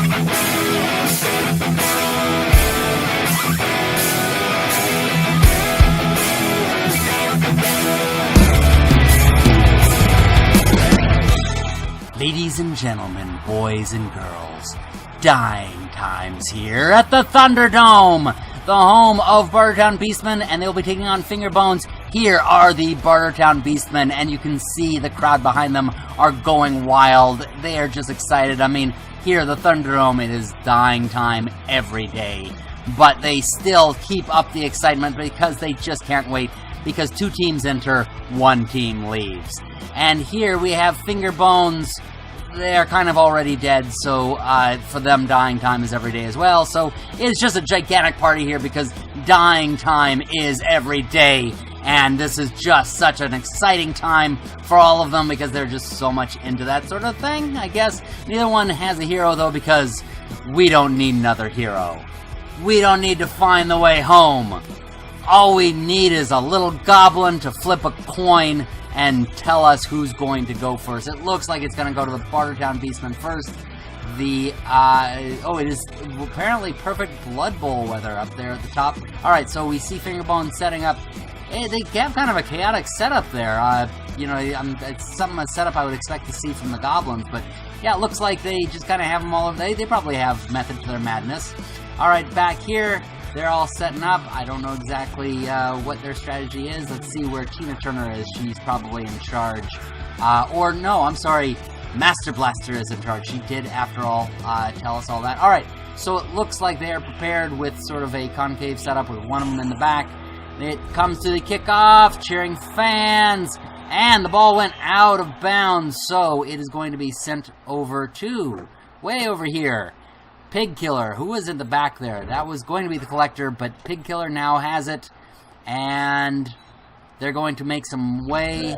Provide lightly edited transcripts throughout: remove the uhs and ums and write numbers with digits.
Ladies and gentlemen, boys and girls, dying times here at the Thunderdome, the home of Bartertown Beastmen, and they'll be taking on Fingerbones. Here are the Bartertown Beastmen, and you can see the crowd behind them are going wild. They are just excited. I mean, here, the Thunderdome, it is dying time every day. But they still keep up the excitement because they just can't wait, because 2 teams enter, 1 team leaves. And here we have Fingerbones. They're kind of already dead, so for them, dying time is every day as well. So it's just a gigantic party here because dying time is every day. And this is just such an exciting time for all of them because they're just so much into that sort of thing, I guess. Neither one has a hero, though, because we don't need another hero. We don't need to find the way home. All we need is a little goblin to flip a coin and tell us who's going to go first. It looks like it's going to go to the Bartertown Beastmen first. It is apparently perfect Blood Bowl weather up there at the top. Alright, so we see Fingerbones setting up. Hey, they have kind of a chaotic setup there. It's a setup I would expect to see from the goblins, but yeah, it looks like they just kind of have them all over. They probably have method to their madness. Alright, back here, they're all setting up. I don't know exactly what their strategy is. Let's see where Tina Turner is. She's probably in charge. Master Blaster is in charge. She did, after all, tell us all that. Alright, so it looks like they are prepared with sort of a concave setup with one of them in the back. It comes to the kickoff, cheering fans, and the ball went out of bounds, so it is going to be sent over to, way over here, Pig Killer, who was in the back there. That was going to be the collector, but Pig Killer now has it, and they're going to make some way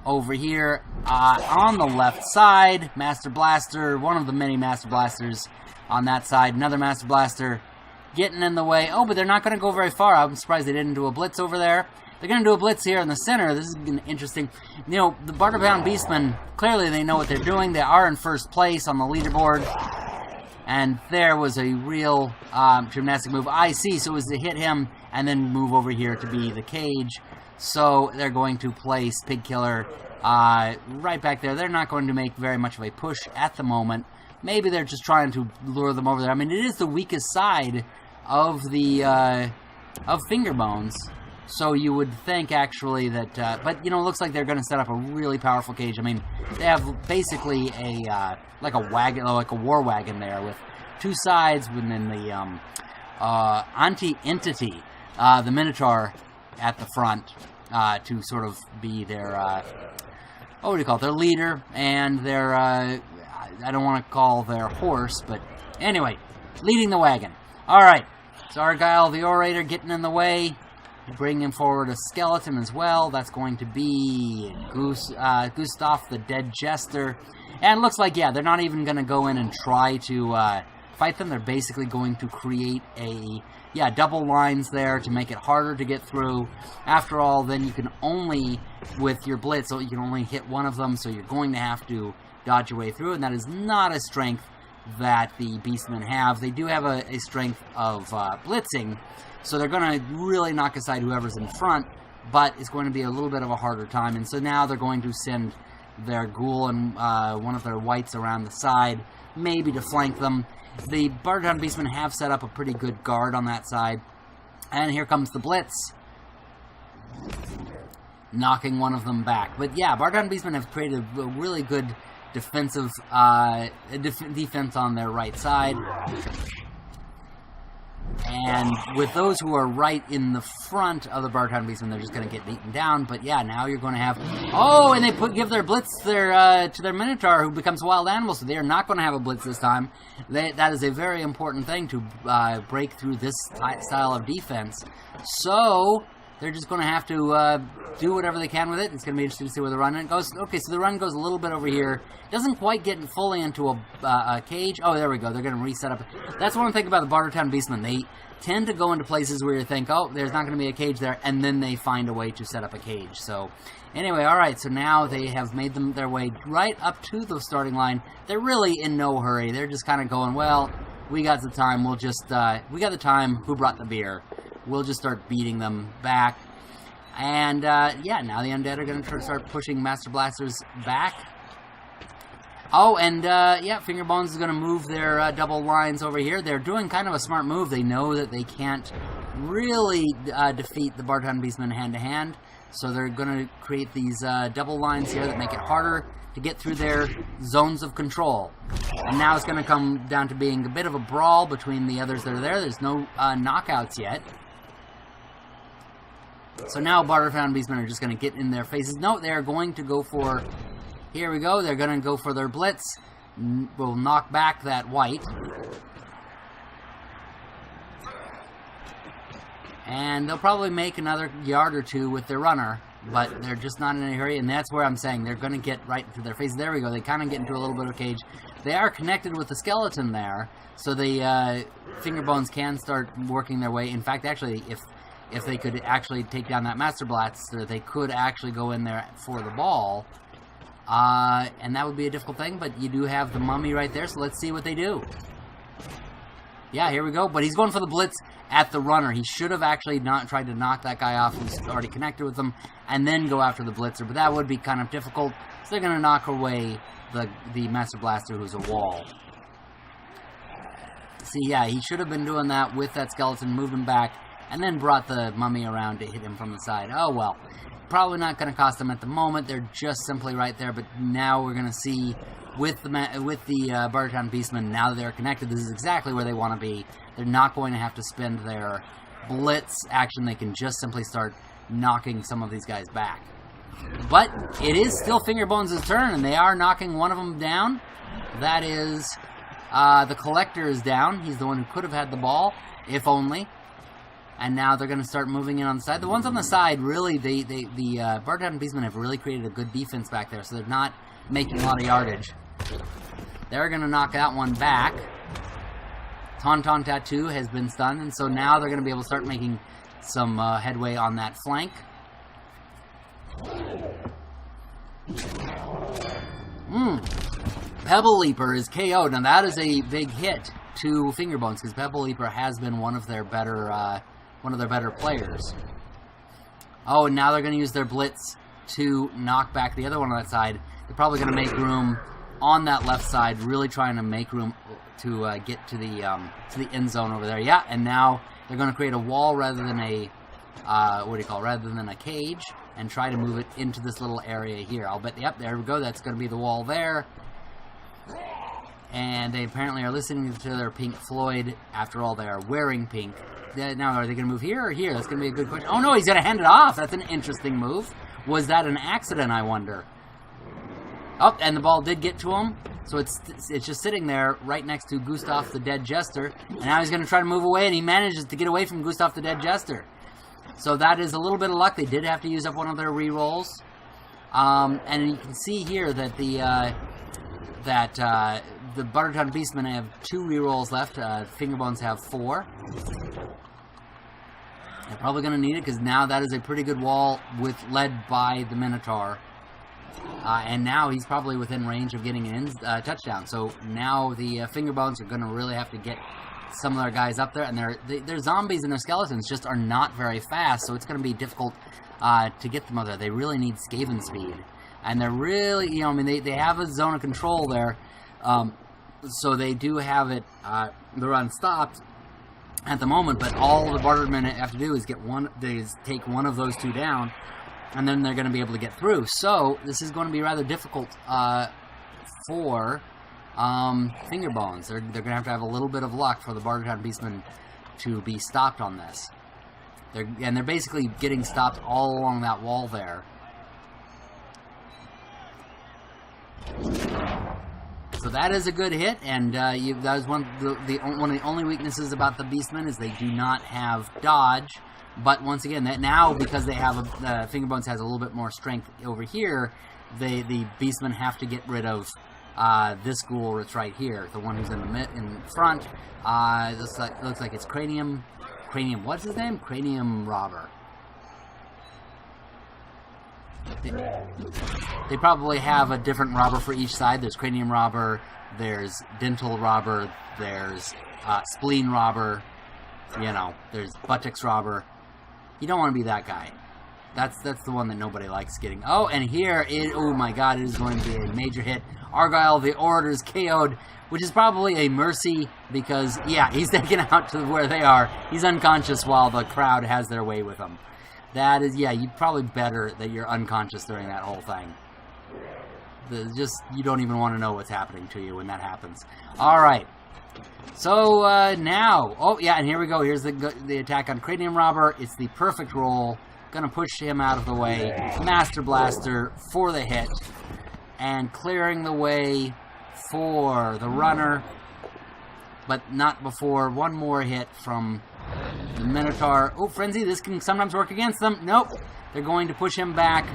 over here on the left side. Master Blaster, one of the many Master Blasters on that side. Another Master Blaster getting in the way. Oh, but they're not going to go very far. I'm surprised they didn't do a blitz over there. They're going to do a blitz here in the center. This is interesting. You know, the Bartertown Beastmen, clearly they know what they're doing. They are in first place on the leaderboard. And there was a real gymnastic move. I see, so it was to hit him and then move over here to be the cage. So they're going to place Pig Killer right back there. They're not going to make very much of a push at the moment. Maybe they're just trying to lure them over there. I mean, it is the weakest side of the of Fingerbones, so you would think actually that. But you know, it looks like they're going to set up a really powerful cage. I mean, they have basically a like a wagon, like a war wagon there with 2 sides, and then the anti-entity, the Minotaur, at the front to sort of be their what do you call it? Their leader and their I don't want to call their horse, but anyway, leading the wagon. All right. Argyle, the orator, getting in the way. Bringing forward a skeleton as well. That's going to be Gustav, the dead jester. And it looks like, yeah, they're not even going to go in and try to fight them. They're basically going to create double lines there to make it harder to get through. After all, then you can only, with your blitz, so you can only hit one of them, so you're going to have to dodge your way through, and that is not a strength that the Beastmen have. They do have a strength of blitzing, so they're going to really knock aside whoever's in front, but it's going to be a little bit of a harder time, and so now they're going to send their ghoul and one of their whites around the side, maybe to flank them. The Bartertown Beastmen have set up a pretty good guard on that side, and here comes the blitz, knocking one of them back. But yeah, Bartertown Beastmen have created a really good defensive defense on their right side, and with those who are right in the front of the Bartertown Beastmen, they're just going to get beaten down. But yeah, now you're going to have and they give their blitz to their Minotaur, who becomes a wild animal, so they are not going to have a blitz this time. That is a very important thing to break through this style of defense. So they're just going to have to do whatever they can with it. It's going to be interesting to see where the run goes. Okay, so the run goes a little bit over here. Doesn't quite get fully into a cage. Oh, there we go. They're going to reset up. That's one thing about the Bartertown Beastmen. They tend to go into places where you think, oh, there's not going to be a cage there, and then they find a way to set up a cage. So, anyway, all right, so now they have made their way right up to the starting line. They're really in no hurry. They're just kind of going, well, we got the time. We'll just, we got the time. Who brought the beer? We'll just start beating them back. And, yeah, now the Undead are going to start pushing Master Blasters back. Oh, and, yeah, Fingerbones is going to move their double lines over here. They're doing kind of a smart move. They know that they can't really defeat the Bartertown Beastmen hand-to-hand. So they're going to create these double lines here that make it harder to get through their zones of control. And now it's going to come down to being a bit of a brawl between the others that are there. There's no knockouts yet. So now Bartertown Beastmen are just going to get in their faces. No, they're going to go for... Here we go. They're going to go for their blitz. We'll knock back that white. And they'll probably make another yard or two with their runner. But they're just not in a hurry. And that's where I'm saying they're going to get right into their faces. There we go. They kind of get into a little bit of a cage. They are connected with the skeleton there. So the Fingerbones can start working their way. In fact, actually, if they could actually take down that Master Blaster, they could actually go in there for the ball. And that would be a difficult thing, but you do have the mummy right there, so let's see what they do. Yeah, here we go, but he's going for the blitz at the runner. He should have actually not tried to knock that guy off who's already connected with them, and then go after the blitzer, but that would be kind of difficult, so they're going to knock away the Master Blaster, who's a wall. See, yeah, he should have been doing that with that skeleton, moved him back, and then brought the mummy around to hit him from the side. Oh, well. Probably not going to cost them at the moment. They're just simply right there, but now we're going to see with the Bartertown Beastmen, now that they're connected, this is exactly where they want to be. They're not going to have to spend their blitz action. They can just simply start knocking some of these guys back. But it is still Fingerbones' turn, and they are knocking one of them down. That is, the Collector is down. He's the one who could have had the ball, if only. And now they're going to start moving in on the side. The ones on the side, really, the Bartertown Beastmen have really created a good defense back there, so they're not making a lot of yardage. They're going to knock that one back. Tauntaun Tattoo has been stunned, and so now they're going to be able to start making some headway on that flank. Pebble Leaper is KO'd. Now that is a big hit to Fingerbones, because Pebble Leaper has been one of their better players. Oh, and now they're going to use their blitz to knock back the other one on that side. They're probably going to make room on that left side, really trying to make room to get to the end zone over there. Yeah, and now they're going to create a wall rather than a rather than a cage, and try to move it into this little area here. I'll bet. Yep, there we go. That's going to be the wall there. And they apparently are listening to their Pink Floyd. After all, they are wearing pink. Now, are they going to move here or here? That's going to be a good question. Oh, no, he's going to hand it off. That's an interesting move. Was that an accident, I wonder? Oh, and the ball did get to him. So it's just sitting there right next to Gustav the Dead Jester. And now he's going to try to move away, and he manages to get away from Gustav the Dead Jester. So that is a little bit of luck. They did have to use up one of their rerolls. And you can see here that the Bartertown Beastmen have 2 rerolls left. Fingerbones have 4. They're probably going to need it, because now that is a pretty good wall led by the Minotaur. And now he's probably within range of getting an touchdown. So now the Fingerbones are going to really have to get some of their guys up there. And their zombies and their skeletons just are not very fast, so it's going to be difficult to get them up there. They really need Skaven speed. And they're really, they have a zone of control there. So they do have it, the run stopped at the moment, but all the Bartermen have to do is take one of those 2 down, and then they're going to be able to get through. So this is going to be rather difficult for Fingerbones. They're going to have a little bit of luck for the Bartertown Beastmen to be stopped on this. They're basically getting stopped all along that wall there. So that is a good hit, and that is one of the only weaknesses about the Beastmen is they do not have dodge, But once again, that now because they have Fingerbones has a little bit more strength over here, the Beastmen have to get rid of this ghoul that's right here, the one who's in front. Looks like it's Cranium. What's his name? Cranium Robber. They probably have a different robber for each side. There's Cranium Robber, there's Dental Robber, there's Spleen Robber, you know, there's Buttocks Robber. You don't want to be that guy. That's the one that nobody likes getting. Oh, and here, oh my god, it is going to be a major hit. Argyle, the Orator's KO'd, which is probably a mercy because, yeah, he's taken out to where they are. He's unconscious while the crowd has their way with him. That is, yeah, you probably better that you're unconscious during that whole thing. You don't even want to know what's happening to you when that happens. Alright. So, now, oh, yeah, and here we go. Here's the attack on Cranium Robber. It's the perfect roll. Gonna push him out of the way. Master Blaster for the hit. And clearing the way for the runner. But not before one more hit from the Minotaur. Oh, Frenzy, this can sometimes work against them. Nope. They're going to push him back.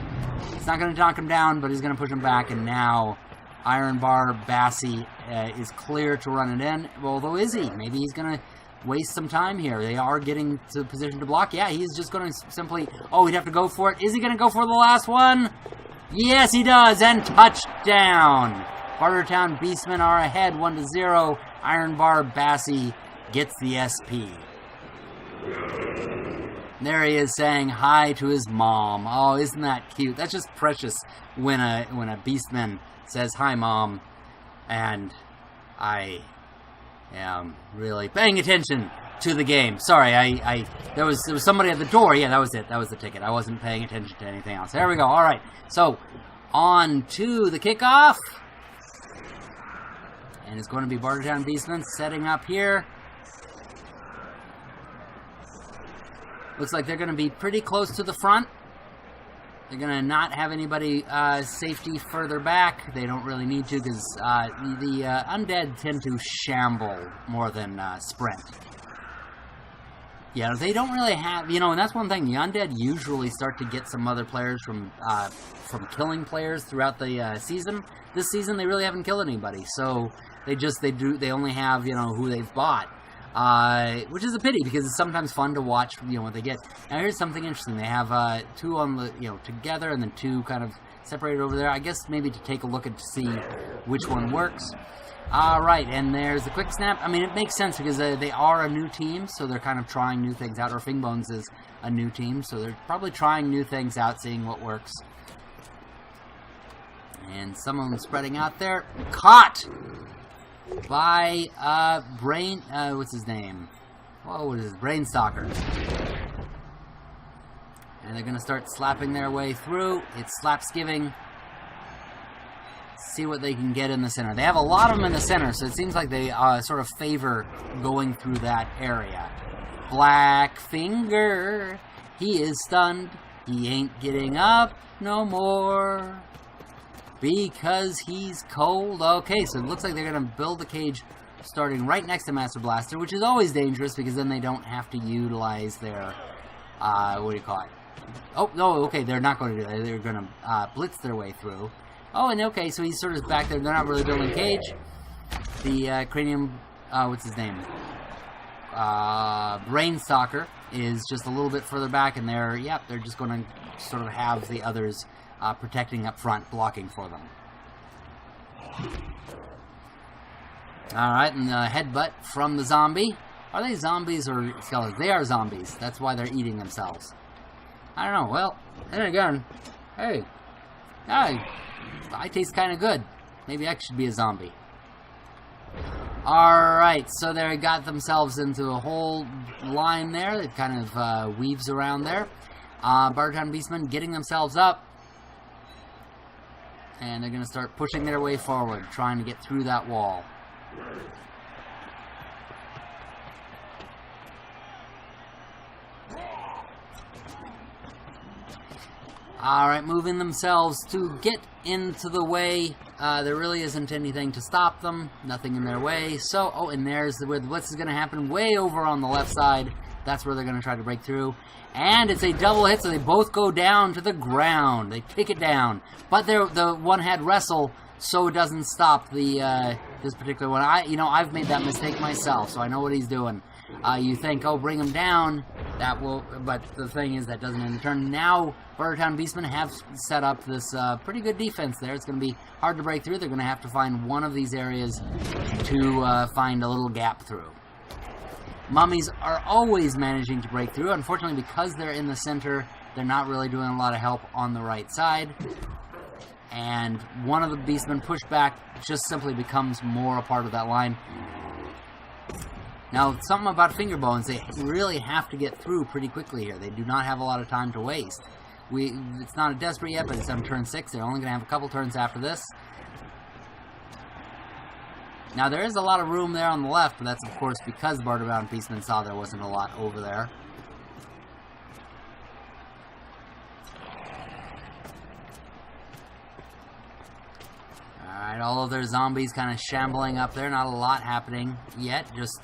It's not going to knock him down, but he's going to push him back. And now Iron Bar Bassi is clear to run it in. Although, is he? Maybe he's going to waste some time here. They are getting to position to block. Yeah, he's just going to simply... Oh, he'd have to go for it. Is he going to go for the last one? Yes, he does. And touchdown. Bartertown Beastmen are ahead 1-0. Iron Bar Bassi gets the SP. There he is saying hi to his mom. Oh, isn't that cute? That's just precious when a Beastman says hi, Mom. And I am really paying attention to the game. Sorry, there was somebody at the door. Yeah, that was it. That was the ticket. I wasn't paying attention to anything else. There we go. All right. So, on to the kickoff. And it's going to be Bartertown Beastmen setting up here. Looks like they're going to be pretty close to the front. They're going to not have anybody safety further back. They don't really need to because the Undead tend to shamble more than sprint. Yeah, they don't really have, you know, and that's one thing. The Undead usually start to get some other players from killing players throughout the season. This season, they really haven't killed anybody, so they only have, you know, who they've bought. Which is a pity because it's sometimes fun to watch, you know, what they get. Now here's something interesting. They have two on the, you know, together and then two kind of separated over there. I guess maybe to take a look and to see which one works. Right, and there's the quick snap. I mean, it makes sense because they are a new team, so they're kind of trying new things out. Or Fingbones is a new team, so they're probably trying new things out, seeing what works. And some of them spreading out there. Caught! By what's his name? Whoa, what is his? Brainstalker. And they're gonna start slapping their way through. It's slapskiving. See what they can get in the center. They have a lot of them in the center, so it seems like they sort of favor going through that area. Blackfinger. He is stunned. He ain't getting up no more. Because he's cold. Okay, so it looks like they're going to build the cage starting right next to Master Blaster, which is always dangerous because then they don't have to utilize their, what do you call it? Oh, no, okay, they're not going to do that. They're going to blitz their way through. Oh, and okay, so he's sort of back there. They're not really building cage. The Cranium, what's his name? Brainstalker is just a little bit further back, and they're just going to sort of have the others protecting up front, blocking for them. Alright, and the headbutt from the zombie. Are they zombies or skeletons? They are zombies. That's why they're eating themselves. I don't know. Well, then again, hey, I taste kind of good. Maybe I should be a zombie. Alright, so they got themselves into a whole line there. It kind of weaves around there. Bartertown Beastmen getting themselves up. And they're going to start pushing their way forward, trying to get through that wall. Alright, moving themselves to get into the way. There really isn't anything to stop them. Nothing in their way. So, oh, and there's where what's going to happen way over on the left side. That's where they're going to try to break through. And it's a double hit, so they both go down to the ground. They kick it down. But the one had wrestle, so it doesn't stop the this particular one. I've made that mistake myself, so I know what he's doing. You think, oh, bring him down, that will, but the thing is that doesn't end the turn. Now, Bartertown Beastmen have set up this pretty good defense there. It's going to be hard to break through. They're going to have to find one of these areas to find a little gap through. Mummies are always managing to break through. Unfortunately, because they're in the center, they're not really doing a lot of help on the right side. And one of the Beastmen pushed back just simply becomes more a part of that line. Now, something about finger bones, they really have to get through pretty quickly here. They do not have a lot of time to waste. It's not a desperate yet, but it's on turn 6. They're only going to have a couple turns after this. Now, there is a lot of room there on the left, but that's, of course, because Bartertown Beastmen saw there wasn't a lot over there. Alright, all of their zombies kind of shambling up there. Not a lot happening yet. Just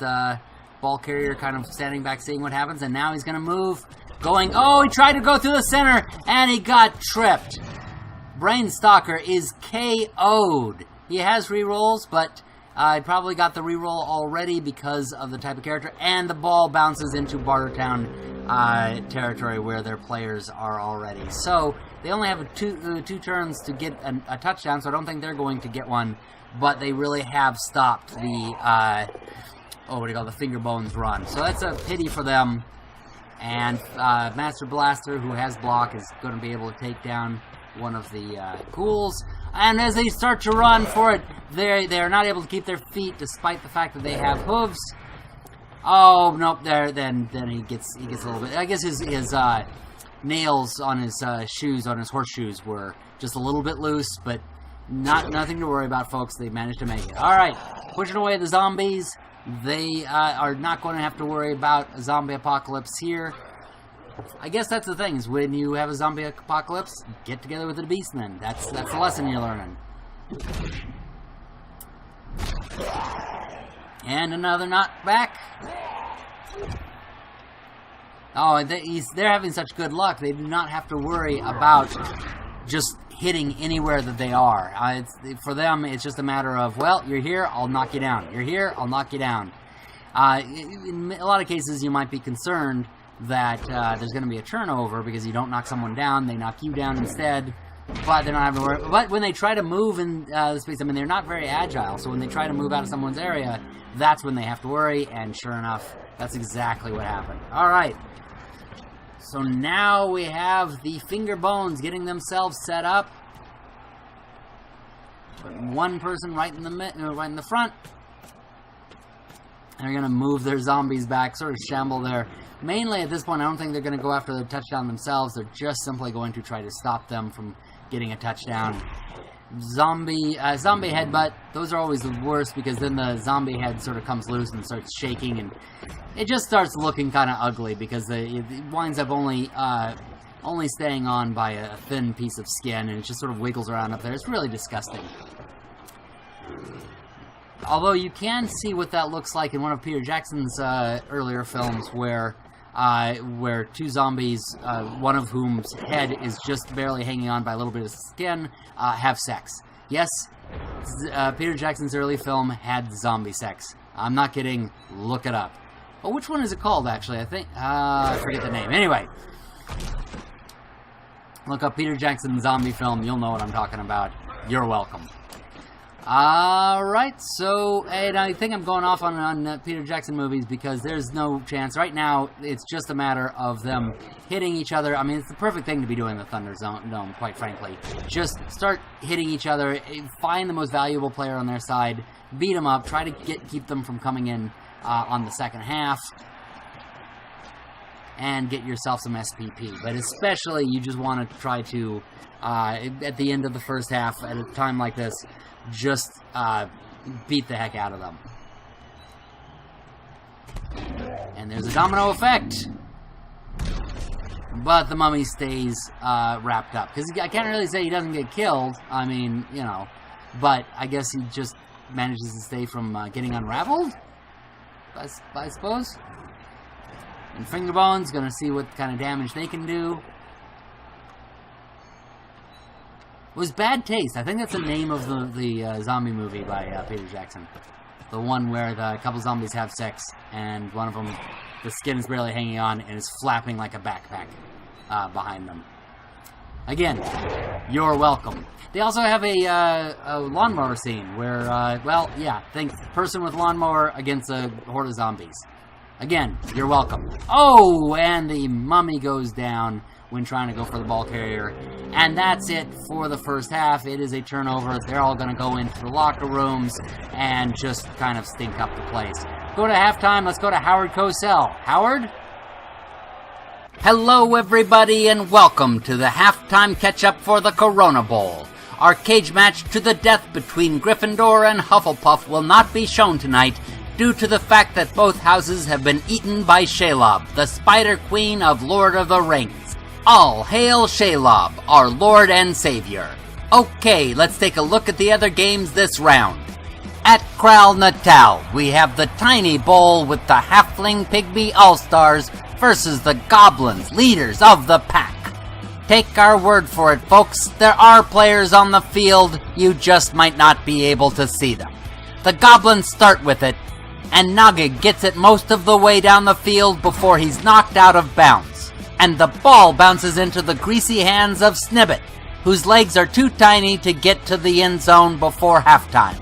ball carrier kind of standing back, seeing what happens. And now he's going to move. Oh, he tried to go through the center, and he got tripped. Brainstalker is KO'd. He has rerolls, but I probably got the reroll already because of the type of character, and the ball bounces into Bartertown territory where their players are already. So they only have two turns to get a touchdown, so I don't think they're going to get one, but they really have stopped the the finger bones run. So that's a pity for them. And Master Blaster, who has block, is going to be able to take down one of the ghouls. And as they start to run for it, they are not able to keep their feet, despite the fact that they have hooves. Oh nope! Then he gets a little bit. I guess his nails on his shoes, on his horseshoes, were just a little bit loose, but nothing to worry about, folks. They managed to make it. All right, pushing away the zombies. They are not going to have to worry about a zombie apocalypse here. I guess that's the thing, is when you have a zombie apocalypse, get together with the Beastmen. That's the lesson you're learning. And another knockback. Oh, they're having such good luck, they do not have to worry about just hitting anywhere that they are. For them, it's just a matter of, well, you're here, I'll knock you down. You're here, I'll knock you down. In a lot of cases, you might be concerned that there's going to be a turnover because you don't knock someone down, they knock you down instead, but they're not having to worry. But when they try to move in the space, I mean, they're not very agile, so when they try to move out of someone's area, that's when they have to worry, and sure enough, that's exactly what happened. Alright, so now we have the finger bones getting themselves set up. One person right in the front. They're going to move their zombies back, sort of shamble there. Mainly at this point, I don't think they're going to go after the touchdown themselves. They're just simply going to try to stop them from getting a touchdown. Zombie headbutt, those are always the worst, because then the zombie head sort of comes loose and starts shaking, and it just starts looking kind of ugly, because it winds up only staying on by a thin piece of skin, and it just sort of wiggles around up there. It's really disgusting. Although you can see what that looks like in one of Peter Jackson's earlier films, where two zombies, one of whom's head is just barely hanging on by a little bit of skin, have sex. Yes, Peter Jackson's early film had zombie sex. I'm not kidding. Look it up. Oh, which one is it called, actually? I think... I forget the name. Anyway. Look up Peter Jackson's zombie film. You'll know what I'm talking about. You're welcome. Alright, so, and I think I'm going off on Peter Jackson movies because there's no chance. Right now, it's just a matter of them hitting each other. I mean, it's the perfect thing to be doing in the Thunderdome, quite frankly. Just start hitting each other, find the most valuable player on their side, beat them up, try to keep them from coming in on the second half, and get yourself some SPP. But especially, you just want to try to, at the end of the first half, at a time like this, just beat the heck out of them. And there's a domino effect. But the mummy stays wrapped up. Because I can't really say he doesn't get killed. I mean, you know. But I guess he just manages to stay from getting unraveled? I suppose. And Fingerbones, gonna see what kind of damage they can do. It was Bad Taste. I think that's the name of the zombie movie by Peter Jackson. The one where a couple zombies have sex, and one of them, the skin is barely hanging on, and is flapping like a backpack behind them. Again, you're welcome. They also have a lawnmower scene where, think person with lawnmower against a horde of zombies. Again, you're welcome. Oh, and the mummy goes down when trying to go for the ball carrier. And that's it for the first half. It is a turnover. They're all going to go into the locker rooms and just kind of stink up the place. Go to halftime. Let's go to Howard Cosell. Howard? Hello, everybody, and welcome to the halftime catch-up for the Coronabowl. Our cage match to the death between Gryffindor and Hufflepuff will not be shown tonight due to the fact that both houses have been eaten by Shelob, the Spider Queen of Lord of the Rings. All hail Shelob, our Lord and Savior. Okay, let's take a look at the other games this round. At Kral Natal, we have the Tiny Bowl with the Halfling Pygmy All-Stars versus the Goblins, leaders of the pack. Take our word for it, folks, there are players on the field, you just might not be able to see them. The Goblins start with it, and Nagig gets it most of the way down the field before he's knocked out of bounds. And the ball bounces into the greasy hands of Snibbit, whose legs are too tiny to get to the end zone before halftime.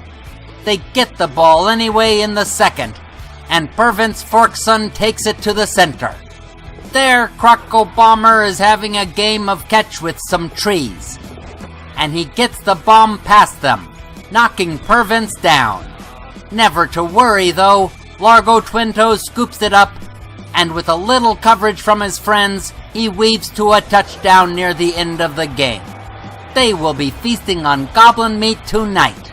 They get the ball anyway in the second, and Pervance Forkson takes it to the center. There, Croco Bomber is having a game of catch with some trees, and he gets the bomb past them, knocking Pervance down. Never to worry, though, Largo Twintoes scoops it up, and with a little coverage from his friends, he weaves to a touchdown near the end of the game. They will be feasting on goblin meat tonight.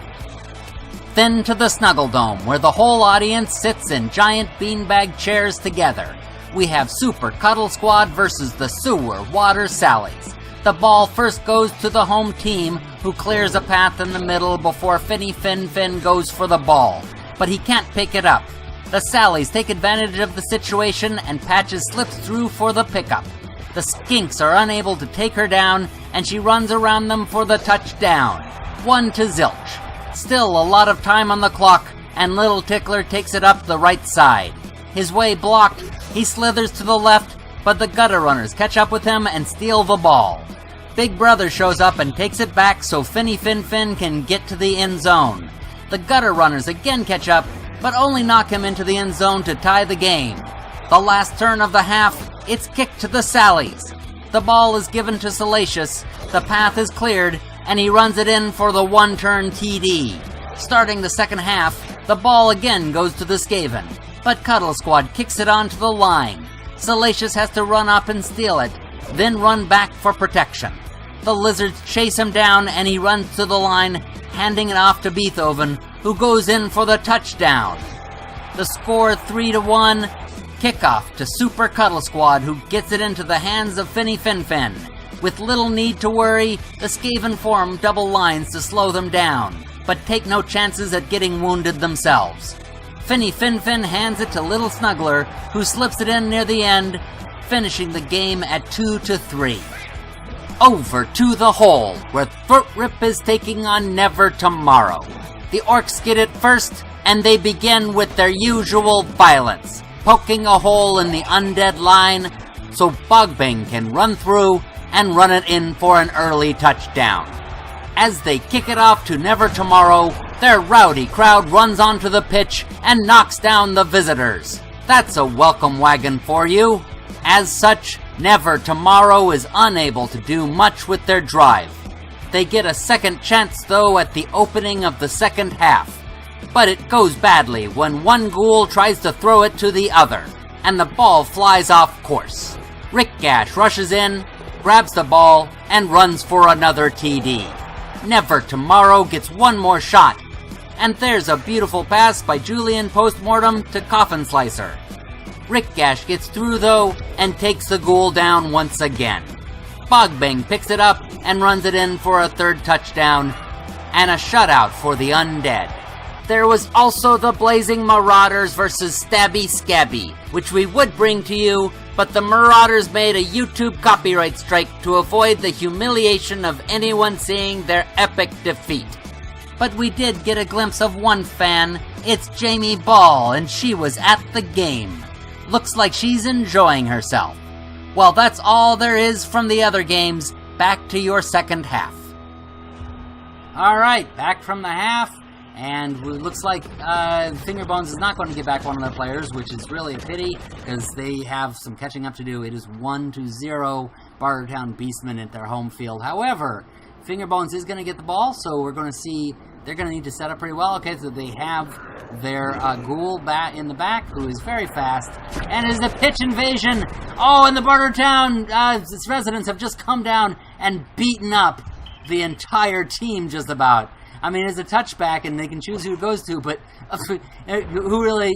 Then to the Snuggle Dome, where the whole audience sits in giant beanbag chairs together. We have Super Cuddle Squad versus the Sewer Water Sallies. The ball first goes to the home team, who clears a path in the middle before Finny Fin goes for the ball, but he can't pick it up. The Sallies take advantage of the situation, and Patches slips through for the pickup. The Skinks are unable to take her down, and she runs around them for the touchdown. 1-0. Still a lot of time on the clock, and Little Tickler takes it up the right side. His way blocked, he slithers to the left, but the Gutter Runners catch up with him and steal the ball. Big Brother shows up and takes it back so Finny Fin can get to the end zone. The Gutter Runners again catch up, but only knock him into the end zone to tie the game. The last turn of the half, it's kicked to the Sallies. The ball is given to Salacious, the path is cleared, and he runs it in for the one-turn TD. Starting the second half, the ball again goes to the Skaven, but Cuddle Squad kicks it onto the line. Salacious has to run up and steal it, then run back for protection. The Lizards chase him down, and he runs to the line, handing it off to Beethoven, who goes in for the touchdown. The score 3-1, kickoff to Super Cuddle Squad, who gets it into the hands of Finny Fin. With little need to worry, the Skaven form double lines to slow them down, but take no chances at getting wounded themselves. Finny Fin hands it to Little Snuggler, who slips it in near the end, finishing the game at 2-3. Over to the hole, where Throat Rip is taking on Never Tomorrow. The Orcs get it first, and they begin with their usual violence, poking a hole in the Undead line so Bogbang can run through and run it in for an early touchdown. As they kick it off to Never Tomorrow, their rowdy crowd runs onto the pitch and knocks down the visitors. That's a welcome wagon for you. As such, Never Tomorrow is unable to do much with their drive. They get a second chance, though, at the opening of the second half. But it goes badly when one ghoul tries to throw it to the other, and the ball flies off course. Rick Gash rushes in, grabs the ball, and runs for another TD. Never Tomorrow gets one more shot, and there's a beautiful pass by Julian Postmortem to Coffin Slicer. Rick Gash gets through, though, and takes the ghoul down once again. Bogbang picks it up and runs it in for a third touchdown, and a shutout for the Undead. there was also the Blazing Marauders versus Stabby Scabby, which we would bring to you, but the Marauders made a YouTube copyright strike to avoid the humiliation of anyone seeing their epic defeat. But we did get a glimpse of one fan. It's Jamie Ball, and she was at the game. Looks like she's enjoying herself. Well, that's all there is from the other games. Back to your second half. Alright, back from the half. And it looks like Fingerbones is not going to get back one of their players, which is really a pity, because they have some catching up to do. It is 1-0 Bartertown Beastmen at their home field. However, Fingerbones is going to get the ball, so we're going to see they're going to need to set up pretty well. Okay, so they have their ghoul bat in the back, who is very fast, and is the pitch invasion. Oh, and the Bartertown its residents have just come down and beaten up the entire team just about. I mean, it's a touchback, and they can choose who it goes to, but who really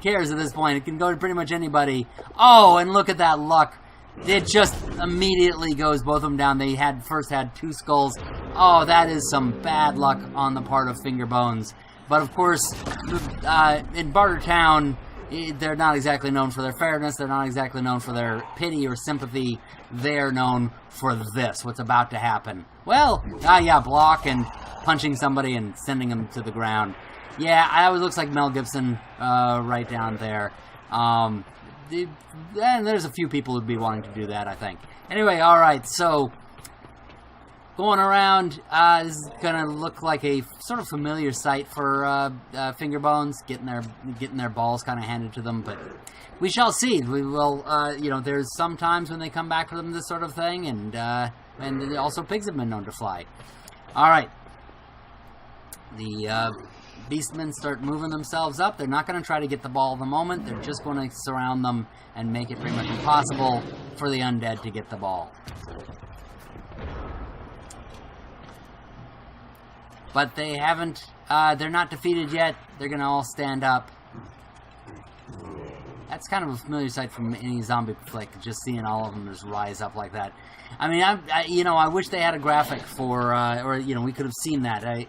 cares at this point? It can go to pretty much anybody. Oh, and look at that luck. It just immediately goes both of them down. They first had 2 skulls. Oh, that is some bad luck on the part of Fingerbones. But, of course, in Bartertown, they're not exactly known for their fairness. They're not exactly known for their pity or sympathy. They're known for this, what's about to happen. Well, yeah, block and punching somebody and sending them to the ground. Yeah, it looks like Mel Gibson right down there. And there's a few people who'd be wanting to do that, I think. Anyway, alright, so going around, this is going to look like a sort of familiar sight for Fingerbones, getting their balls kind of handed to them, but we shall see. We will, there's some times when they come back for them, this sort of thing, and also pigs have been known to fly. Alright. The Beastmen start moving themselves up. They're not going to try to get the ball at the moment. They're just going to surround them and make it pretty much impossible for the Undead to get the ball. But they haven't, they're not defeated yet. They're going to all stand up. That's kind of a familiar sight from any zombie flick, just seeing all of them just rise up like that. I mean, I wish they had a graphic for, we could have seen that.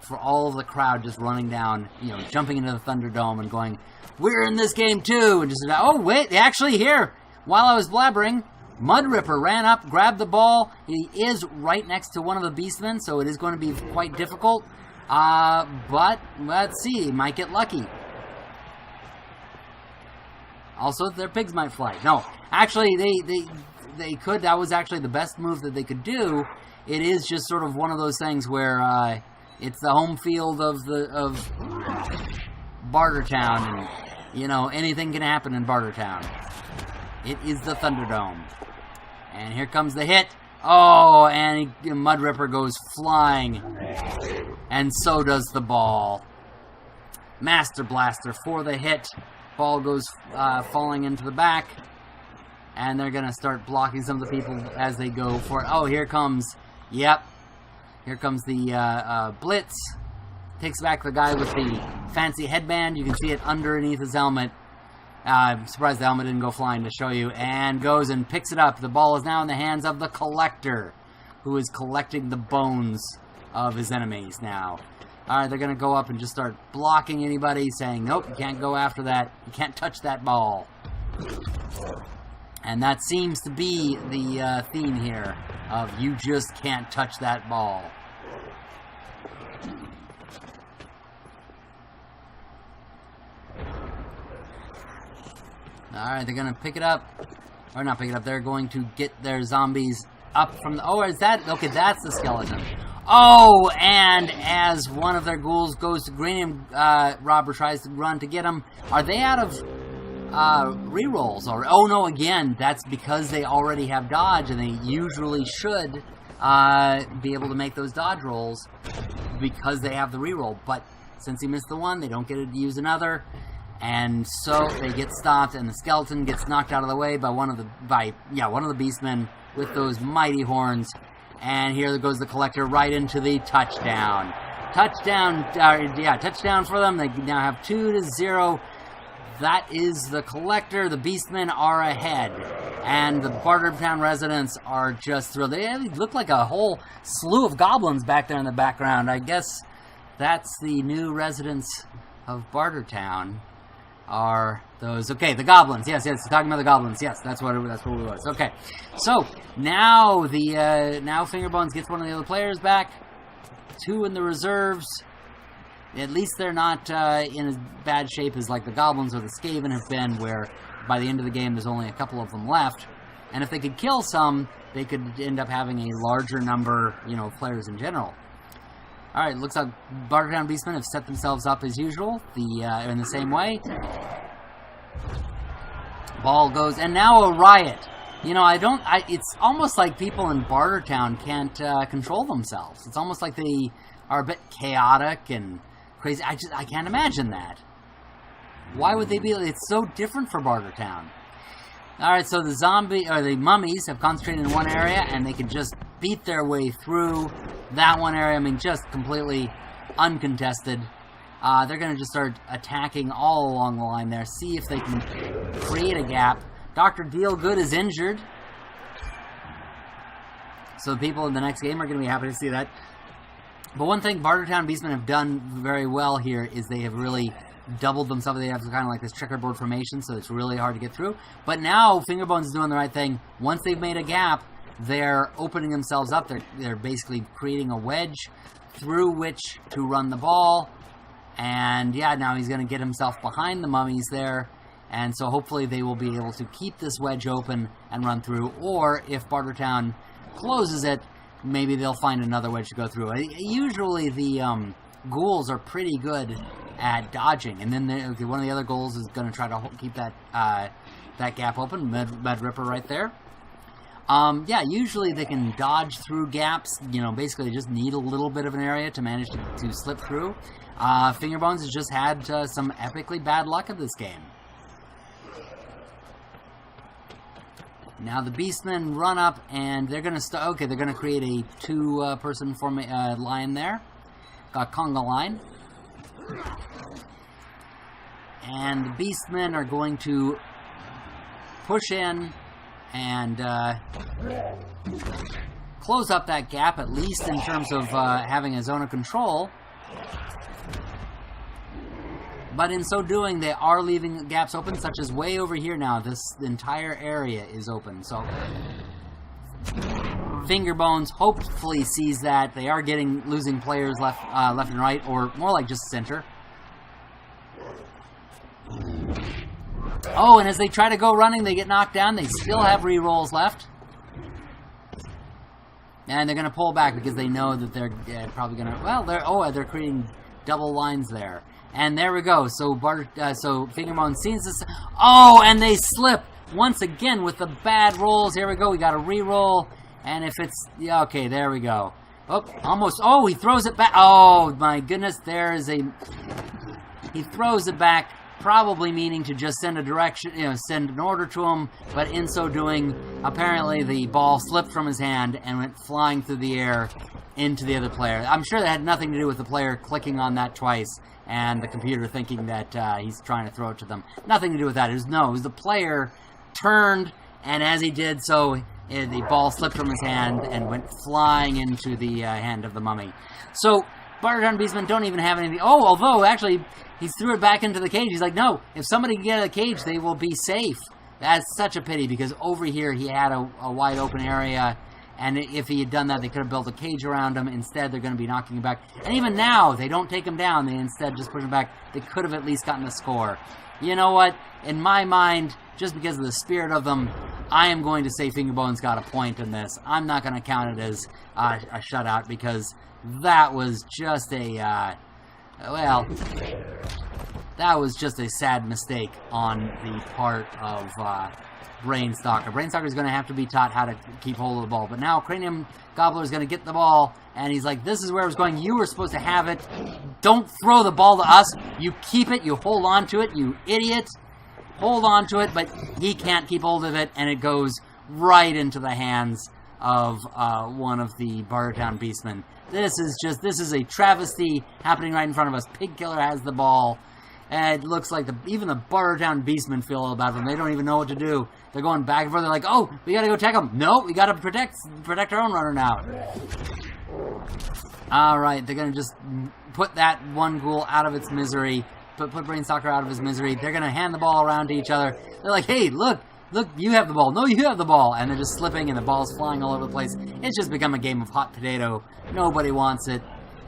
For all of the crowd just running down, jumping into the Thunderdome and going, "We're in this game too!" And just, oh wait, actually here, while I was blabbering, Mudripper ran up, grabbed the ball. He is right next to one of the Beastmen, so it is going to be quite difficult. But let's see, he might get lucky. Also, their pigs might fly. No, actually, they could. That was actually the best move that they could do. It is just sort of one of those things where it's the home field of Bartertown, and anything can happen in Bartertown. It is the Thunderdome, and here comes the hit. Oh, and Mudripper goes flying, and so does the ball. Master Blaster for the hit. Ball goes falling into the back, and they're gonna start blocking some of the people as they go for it. Oh, here comes. Yep. Here comes the Blitz. Takes back the guy with the fancy headband. You can see it underneath his helmet. I'm surprised the helmet didn't go flying to show you. And goes and picks it up. The ball is now in the hands of the Collector, who is collecting the bones of his enemies now. Alright, they're going to go up and just start blocking anybody, saying, nope, you can't go after that. You can't touch that ball. And that seems to be the theme here, of you just can't touch that ball. Alright, they're going to pick it up. Or not pick it up, they're going to get their zombies up from the... Oh, is that... Okay, that's the skeleton. Oh, and as one of their ghouls goes to Green Robber tries to run to get him, are they out of... rerolls, or oh no, again, that's because they already have dodge, and they usually should be able to make those dodge rolls because they have the reroll. But since he missed the one, they don't get to use another, and so they get stopped, and the skeleton gets knocked out of the way by one of the Beastmen with those mighty horns. And here goes the Collector right into the touchdown. Touchdown for them. They now have 2-0. That is the Collector. The Beastmen are ahead. And the Bartertown residents are just thrilled. They look like a whole slew of goblins back there in the background. I guess that's the new residents of Bartertown. Are those okay? The goblins, yes, talking about the goblins, yes, that's what it was. Okay, so now now Fingerbones gets one of the other players back, 2 in the reserves. At least they're not in as bad shape as like the goblins or the Skaven have been, where by the end of the game there's only a couple of them left, and if they could kill some, they could end up having a larger number, of players in general. Alright, looks like Bartertown Beastmen have set themselves up as usual, in the same way. Ball goes, and now a riot. It's almost like people in Bartertown can't control themselves. It's almost like they are a bit chaotic and crazy. I can't imagine that. Why would they be? It's so different for Bartertown. Alright, so the mummies have concentrated in one area, and they can just beat their way through that one area. I mean, just completely uncontested. They're going to just start attacking all along the line there. See if they can create a gap. Dr. Dealgood is injured. So the people in the next game are going to be happy to see that. But one thing Bartertown Beastmen have done very well here is they have really doubled themselves. They have kind of like this checkerboard formation, so it's really hard to get through. But now Fingerbones is doing the right thing. Once they've made a gap, they're opening themselves up. They're basically creating a wedge through which to run the ball. And yeah, now he's going to get himself behind the mummies there. And so hopefully they will be able to keep this wedge open and run through. Or if Bartertown closes it, maybe they'll find another wedge to go through. Usually the ghouls are pretty good at dodging. And then one of the other ghouls is going to try to keep that gap open. Med Ripper right there. Yeah, usually they can dodge through gaps. Basically they just need a little bit of an area to manage to slip through. Fingerbones has just had some epically bad luck at this game. Now the Beastmen run up, and they're going to they're going to create a 2-person line there. A conga line. And the Beastmen are going to push in and close up that gap, at least in terms of having a zone of control. But in so doing, they are leaving gaps open, such as way over here now. This entire area is open. So Fingerbones hopefully sees that. They are losing players left and right, or more like just center. Oh, and as they try to go running, they get knocked down. They still have re-rolls left. And they're going to pull back because they know that they're probably going to... Well, they're creating double lines there. And there we go. So Fingerbones sees this. Oh, and they slip once again with the bad rolls. Here we go. We got a re-roll. And if it's... Yeah, okay, there we go. Oh, almost... Oh, he throws it back. Oh, my goodness. There is a... He throws it back, probably meaning to just send a direction, send an order to him. But in so doing, apparently the ball slipped from his hand and went flying through the air into the other player. I'm sure that had nothing to do with the player clicking on that twice and the computer thinking that he's trying to throw it to them. Nothing to do with that. It was the player turned, and as he did so, the ball slipped from his hand and went flying into the hand of the mummy. So Bartertown Beastmen don't even have anything. Oh, although actually he threw it back into the cage. He's like, no, if somebody can get out of the cage, they will be safe. That's such a pity, because over here he had a wide open area, and if he had done that, they could have built a cage around him. Instead, they're going to be knocking him back. And even now, they don't take him down. They instead just push him back. They could have at least gotten a score. You know what? In my mind, just because of the spirit of them, I am going to say Fingerbones got a point in this. I'm not going to count it as a shutout, because that was just a, that was just a sad mistake on the part of Brainstalker. Brainstalker is going to have to be taught how to keep hold of the ball. But now Cranium Gobbler is going to get the ball, and he's like, this is where it was going. You were supposed to have it. Don't throw the ball to us. You keep it. You hold on to it, you idiot. Hold on to it, but he can't keep hold of it, and it goes right into the hands of one of the Bartertown Beastmen. This is a travesty happening right in front of us. Pig Killer has the ball. And it looks like even the Bartertown Beastmen feel all about them. They don't even know what to do. They're going back and forth. They're like, oh, we gotta go check them. No, we gotta protect our own runner now. Alright, they're gonna just put that one ghoul out of its misery. Put Brainstalker out of his misery. They're gonna hand the ball around to each other. They're like, hey, look, you have the ball. No, you have the ball. And they're just slipping and the ball's flying all over the place. It's just become a game of hot potato. Nobody wants it.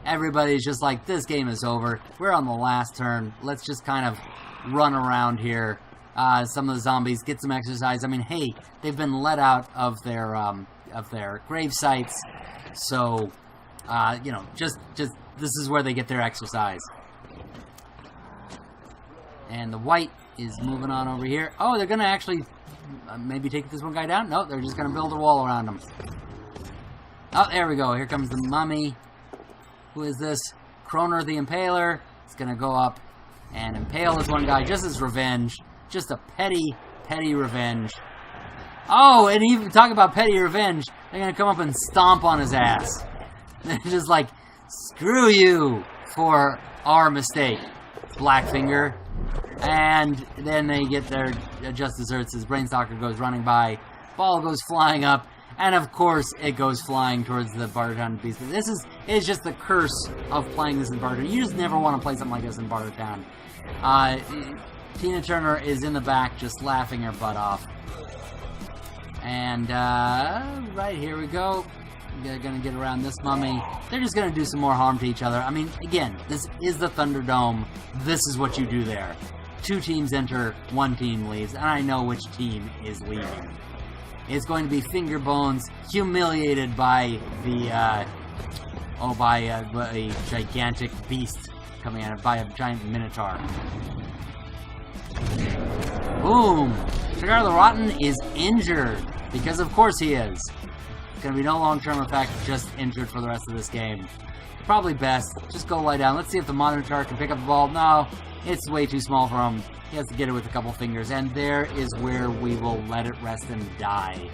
Everybody's just like, this game is over. We're on the last turn. Let's just kind of run around here. Some of the zombies get some exercise. I mean, hey, they've been let out of their grave sites. So, you know, just this is where they get their exercise. And the white is moving on over here. Oh, they're going to actually maybe take this one guy down? No, they're just going to build a wall around him. Oh, there we go. Here comes the mummy. Who is this? Croner the Impaler. It's going to go up and impale this one guy just as revenge. Just a petty, petty revenge. Oh, and even talk about petty revenge, they're going to come up and stomp on his ass. They're just like, screw you for our mistake, Blackfinger. And then they get their just desserts as Brainstalker goes running by. Ball goes flying up. And of course, it goes flying towards the Bartertown Beastmen. This is just the curse of playing this in Bartertown. You just never want to play something like this in Bartertown. Tina Turner is in the back just laughing her butt off. And, right, here we go. They're going to get around this mummy. They're just going to do some more harm to each other. I mean, again, this is the Thunderdome. This is what you do there. 2 teams enter, 1 team leaves, and I know which team is leaving. It's going to be Fingerbones, humiliated by the, a gigantic beast coming at it, by a giant minotaur. Boom! Cigar the Rotten is injured, because of course he is. It's going to be no long-term effect, just injured for the rest of this game. Probably best, just go lie down. Let's see if the Minotaur can pick up the ball. No, it's way too small for him. He has to get it with a couple fingers, and there is where we will let it rest and die.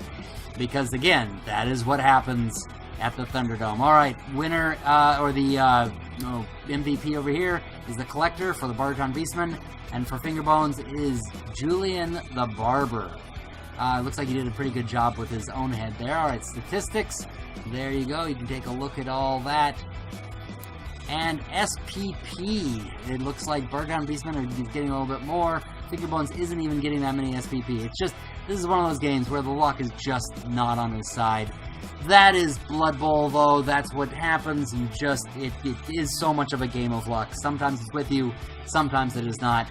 Because, again, that is what happens at the Thunderdome. Alright, winner, or the MVP over here is the Collector for the Bartertown Beastmen, and for Fingerbones is Julian the Barber. Looks like he did a pretty good job with his own head there. Alright, statistics. There you go. You can take a look at all that. And SPP. It looks like Bartertown Beastmen are getting a little bit more. Fingerbones isn't even getting that many SPP. It's just, this is one of those games where the luck is just not on his side. That is Blood Bowl, though. That's what happens. You just, it is so much of a game of luck. Sometimes it's with you, sometimes it is not.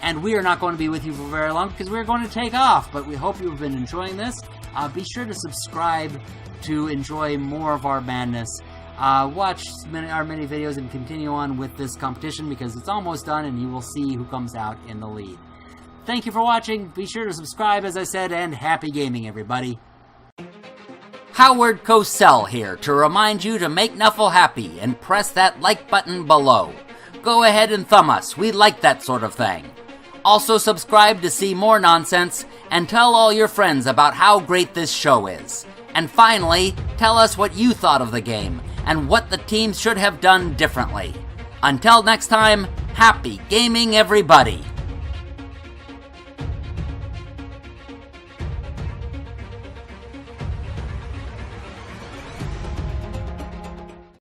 And we are not going to be with you for very long because we're going to take off. But we hope you've been enjoying this. Be sure to subscribe to enjoy more of our madness. Watch our many videos and continue on with this competition because it's almost done and you will see who comes out in the lead. Thank you for watching. Be sure to subscribe, as I said, and happy gaming, everybody. Howard Cosell here to remind you to make Nuffle happy and press that like button below. Go ahead and thumb us. We like that sort of thing. Also subscribe to see more nonsense and tell all your friends about how great this show is. And finally, tell us what you thought of the game and what the teams should have done differently. Until next time, happy gaming, everybody!